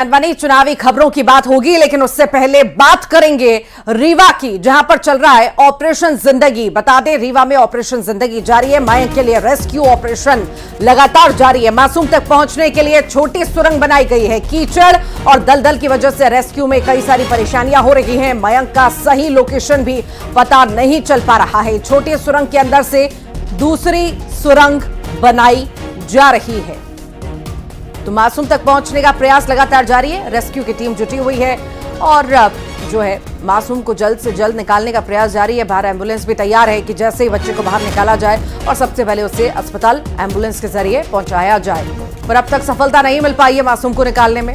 मनमानी चुनावी खबरों की बात होगी, लेकिन उससे पहले बात करेंगे रीवा की, जहां पर चल रहा है ऑपरेशन जिंदगी। बता दें, रीवा में ऑपरेशन जिंदगी जारी है। मयंक के लिए रेस्क्यू ऑपरेशन लगातार जारी है। मासूम तक पहुंचने के लिए छोटी सुरंग बनाई गई है। कीचड़ और दलदल की वजह से रेस्क्यू में कई सारी परेशानियां हो रही हैं। मयंक का सही लोकेशन भी पता नहीं चल पा रहा है। छोटी सुरंग के अंदर से दूसरी सुरंग बनाई जा रही है, तो मासूम तक पहुंचने का प्रयास लगातार जारी है। रेस्क्यू की टीम जुटी हुई है और जो है मासूम को जल्द से जल्द निकालने का प्रयास जारी है। बाहर एम्बुलेंस भी तैयार है कि जैसे ही बच्चे को बाहर निकाला जाए और सबसे पहले उसे अस्पताल एम्बुलेंस के जरिए पहुंचाया जाए, पर अब तक सफलता नहीं मिल पाई है मासूम को निकालने में।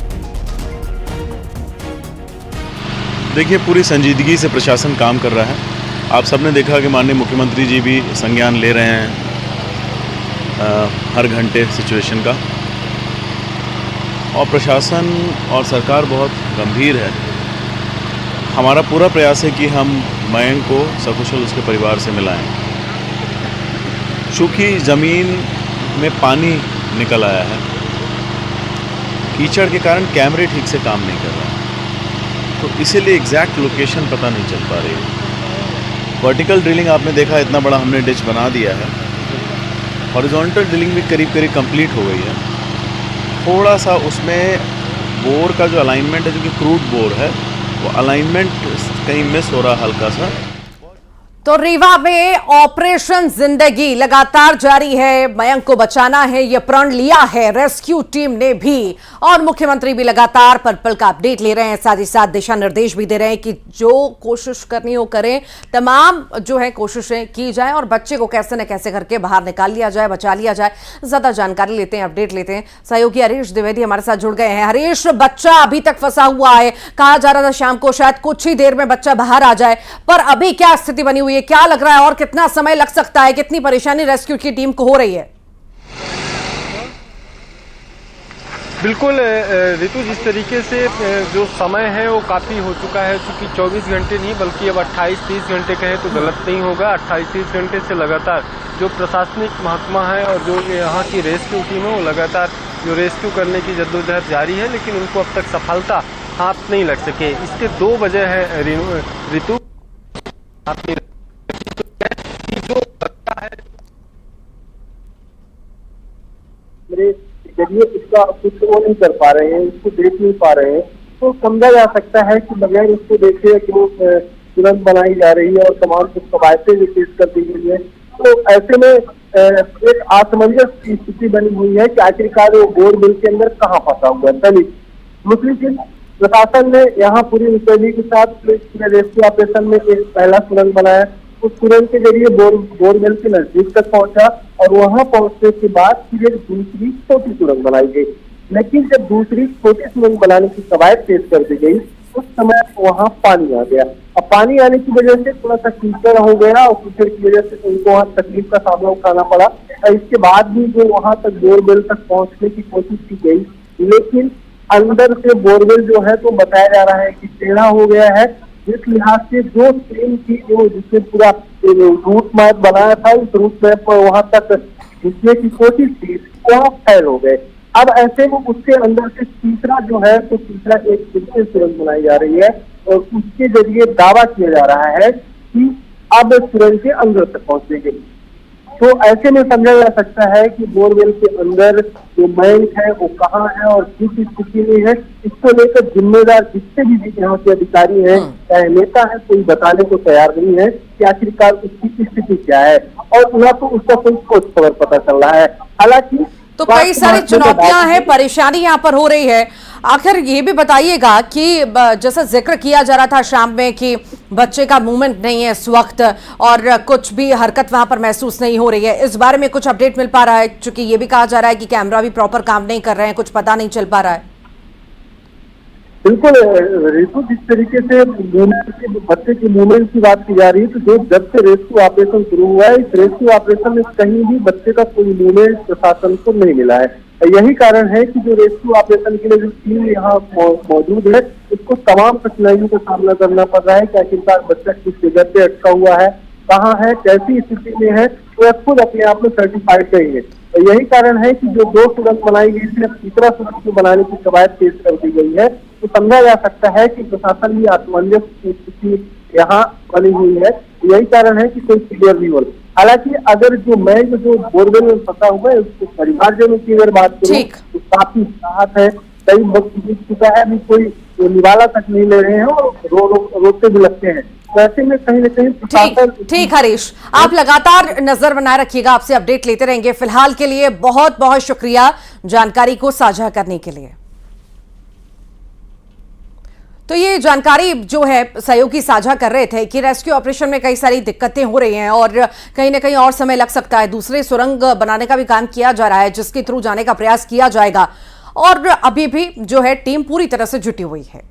देखिए, पूरी संजीदगी से प्रशासन काम कर रहा है। आप सबने देखा कि माननीय मुख्यमंत्री जी भी संज्ञान ले रहे हैं हर घंटे सिचुएशन का, और प्रशासन और सरकार बहुत गंभीर है। हमारा पूरा प्रयास है कि हम मयंक को सकुशल उसके परिवार से मिलाएं। चूँकि ज़मीन में पानी निकल आया है, कीचड़ के कारण कैमरे ठीक से काम नहीं कर रहे हैं, तो इसीलिए एग्जैक्ट लोकेशन पता नहीं चल पा रही है। वर्टिकल ड्रिलिंग आपने देखा, इतना बड़ा हमने डिच बना दिया है। हॉरिजॉन्टल ड्रिलिंग भी करीब करीब कंप्लीट हो गई है। थोड़ा सा उसमें बोर का जो अलाइनमेंट है, जो कि क्रूड बोर है, वो अलाइनमेंट कहीं मिस हो रहा हल्का सा। तो रीवा में ऑपरेशन जिंदगी लगातार जारी है। मयंक को बचाना है, यह प्रण लिया है रेस्क्यू टीम ने भी, और मुख्यमंत्री भी लगातार पल पल का अपडेट ले रहे हैं। साथ ही साथ दिशा निर्देश भी दे रहे हैं कि जो कोशिश करनी हो करें, तमाम जो है कोशिशें की जाए और बच्चे को कैसे न कैसे करके बाहर निकाल लिया जाए, बचा लिया जाए। ज्यादा जानकारी लेते हैं, अपडेट लेते हैं। सहयोगी हरीश द्विवेदी हमारे साथ जुड़ गए हैं। हरीश, बच्चा अभी तक फंसा हुआ है, कहा जा रहा था शाम को शायद कुछ ही देर में बच्चा बाहर आ जाए, पर अभी क्या स्थिति बनी हुई है, क्या लग रहा है और कितना समय लग सकता है, कितनी परेशानी रेस्क्यू की टीम को हो रही है? बिल्कुल ऋतु, जिस तरीके से जो समय है वो काफ़ी हो चुका है, क्योंकि 24 घंटे नहीं बल्कि अब 28-30 घंटे कहें तो गलत नहीं होगा। 28-30 घंटे से लगातार जो प्रशासनिक महकमा है और जो यहाँ की रेस्क्यू टीम है वो लगातार जो रेस्क्यू करने की जद्दोजहद जारी है, लेकिन उनको अब तक सफलता हाथ नहीं लग सके। इसके 2 वजह है ऋतु। जरिए इसका कुछ वो नहीं कर पा रहे हैं, इसको देख नहीं पा रहे हैं, तो समझा जा सकता है कि बगैर इसको देखे जो तुरंत बनाई जा रही है और तमाम कुछ कवायदें जो पेश कर दी गई है, तो ऐसे में एक असमंजस की स्थिति बनी हुई है कि आखिरकार वो बोरवेल के अंदर कहाँ फंसा हुआ है। पहली दूसरी चीज, प्रशासन ने यहाँ पूरी मुस्तैदी के साथ रेस्क्यू ऑपरेशन में एक पहला सुरंग बनाया। उस सुरंग के जरिए बोरवेल के नजदीक तक पहुंचा और वहां पहुंचने के बाद फिर एक दूसरी छोटी सुरंग बनाई गई। लेकिन जब दूसरी छोटी सुरंग बनाने की कवायद पेश कर दी गई, उस समय वहां पानी आ गया। अब पानी आने की वजह से थोड़ा सा कीचड़ हो गया और कीचड़ की वजह से उनको वहां तकलीफ का सामना उठाना पड़ा। और इसके बाद भी जो वहां तक बोरवेल तक पहुंचने की कोशिश की गई, लेकिन अंदर से बोरवेल जो है तो बताया जा रहा है कि टेढ़ा हो गया है, जिस लिहाज से जो ट्रेन की जो जिससे पूरा रूट मैप बनाया था, उस रूट मैप पर वहां तक घुसने की कोशिश थी, वहां फेल हो गए। अब ऐसे में उसके अंदर से तीसरा जो है तो तीसरा एक फिर से सुरंग बनाई जा रही है और उसके जरिए दावा किया जा रहा है कि अब सुरंग के अंदर तक पहुंचेंगे। तो ऐसे में समझा जा सकता है कि बोरवेल के अंदर जो मयंक है वो कहाँ है और किस स्थिति में है। इसको लेकर जिम्मेदार जितने भी यहाँ के अधिकारी हैं, चाहे नेता है, कोई बताने को तैयार नहीं है कि आखिरकार उसकी स्थिति क्या है, और ना तो उसका कोई ठोस खबर पता चल रहा है। हालांकि तो कई सारी चुनौतियां हैं, परेशानी यहाँ पर हो रही है। आखिर ये भी बताइएगा कि जैसा जिक्र किया जा रहा था शाम में कि बच्चे का मूवमेंट नहीं है इस वक्त और कुछ भी हरकत वहां पर महसूस नहीं हो रही है, इस बारे में कुछ अपडेट मिल पा रहा है? क्योंकि ये भी कहा जा रहा है कि कैमरा भी प्रॉपर काम नहीं कर रहे हैं, कुछ पता नहीं चल पा रहा है। बिल्कुल ऋतु, जिस तरीके से बच्चे की मूवमेंट की बात की जा रही है, तो जो जब से रेस्क्यू ऑपरेशन शुरू हुआ है, इस रेस्क्यू ऑपरेशन में कहीं भी बच्चे का कोई मूवमेंट प्रशासन को नहीं मिला है। यही कारण है कि जो रेस्क्यू ऑपरेशन के लिए जो टीम यहाँ मौजूद है, उसको तमाम कठिनाइयों का सामना करना पड़ रहा है कि आखिरकार बच्चा किस जगह पे अटका हुआ है, कहाँ है, कैसी स्थिति में है, तो खुद अपने आप में सर्टिफाइड करेंगे। यही कारण है कि जो 2 सुरंग बनाई गई थी, अब तीसरा सुरंग को बनाने की कवायद तेज कर दी गई है। तो समझा जा सकता है कि प्रशासन की असमंजस की स्थिति यहाँ बनी हुई है। यही कारण है कि कोई क्लियर नहीं हो रहा। हालांकि अगर जो बोरवेल में फंसा हुआ है उसके परिवारजनों की अगर बात करूं तो काफी राहत है। कई वक्त बीत चुका है, अभी कोई निवाला तक नहीं ले रहे हैं और रोते भी लगते हैं। वैसे में कहीं न कहीं ठीक हरीश, आप लगातार नजर बनाए रखिएगा, आपसे अपडेट लेते रहेंगे। फिलहाल के लिए बहुत बहुत शुक्रिया जानकारी को साझा करने के लिए। तो ये जानकारी जो है सहयोगी साझा कर रहे थे कि रेस्क्यू ऑपरेशन में कई सारी दिक्कतें हो रही हैं और कहीं ना कहीं और समय लग सकता है। दूसरे सुरंग बनाने का भी काम किया जा रहा है जिसके थ्रू जाने का प्रयास किया जाएगा और अभी भी जो है टीम पूरी तरह से जुटी हुई है।